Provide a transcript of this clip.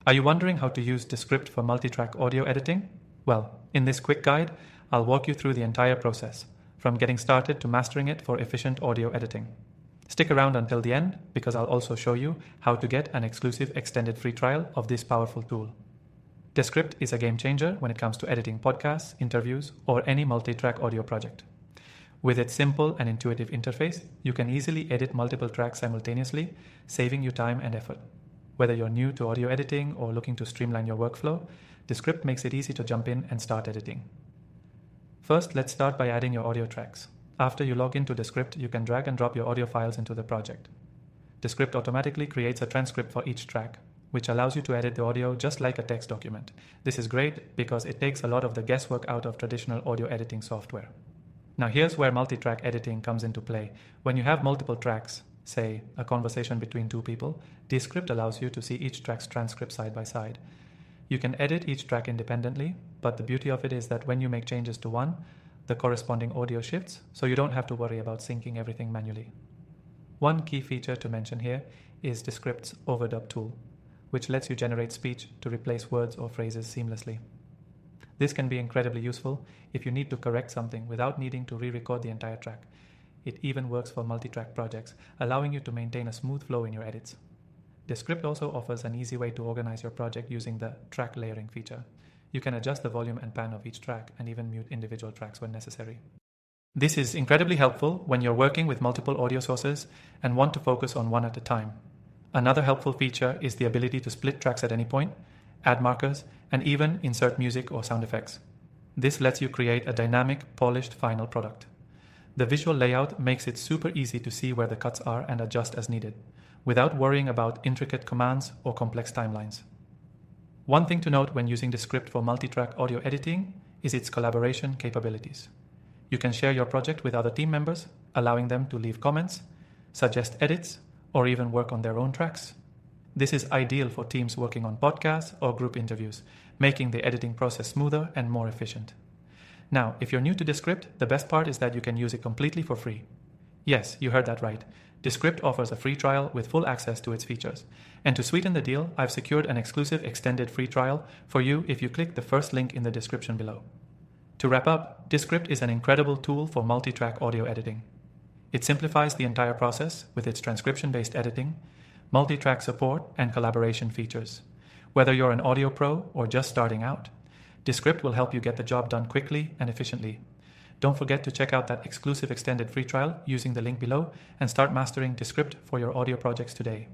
Are you wondering how to use Descript for multi-track audio editing? Well, in this quick guide, I'll walk you through the entire process, from getting started to mastering it for efficient audio editing. Stick around until the end, because I'll also show you how to get an exclusive extended free trial of this powerful tool. Descript is a game changer when it comes to editing podcasts, interviews, or any multi-track audio project. With its simple and intuitive interface, you can easily edit multiple tracks simultaneously, saving you time and effort. Whether you're new to audio editing or looking to streamline your workflow, Descript makes it easy to jump in and start editing. First, let's start by adding your audio tracks. After you log into Descript, you can drag and drop your audio files into the project. Descript automatically creates a transcript for each track, which allows you to edit the audio just like a text document. This is great because it takes a lot of the guesswork out of traditional audio editing software. Now here's where multi-track editing comes into play. When you have multiple tracks, say a conversation between two people, Descript allows you to see each track's transcript side by side. You can edit each track independently, but the beauty of it is that when you make changes to one, the corresponding audio shifts, so you don't have to worry about syncing everything manually. One key feature to mention here is Descript's overdub tool, which lets you generate speech to replace words or phrases seamlessly. This can be incredibly useful if you need to correct something without needing to re-record the entire track. It even works for multi-track projects, allowing you to maintain a smooth flow in your edits. Descript also offers an easy way to organize your project using the track layering feature. You can adjust the volume and pan of each track and even mute individual tracks when necessary. This is incredibly helpful when you're working with multiple audio sources and want to focus on one at a time. Another helpful feature is the ability to split tracks at any point, add markers, and even insert music or sound effects. This lets you create a dynamic, polished final product. The visual layout makes it super easy to see where the cuts are and adjust as needed, without worrying about intricate commands or complex timelines. One thing to note when using Descript for multi-track audio editing is its collaboration capabilities. You can share your project with other team members, allowing them to leave comments, suggest edits, or even work on their own tracks. This is ideal for teams working on podcasts or group interviews, making the editing process smoother and more efficient. Now, if you're new to Descript, the best part is that you can use it completely for free. Yes, you heard that right. Descript offers a free trial with full access to its features. And to sweeten the deal, I've secured an exclusive extended free trial for you if you click the first link in the description below. To wrap up, Descript is an incredible tool for multi-track audio editing. It simplifies the entire process with its transcription-based editing, multi-track support, and collaboration features. Whether you're an audio pro or just starting out, Descript will help you get the job done quickly and efficiently. Don't forget to check out that exclusive extended free trial using the link below and start mastering Descript for your audio projects today.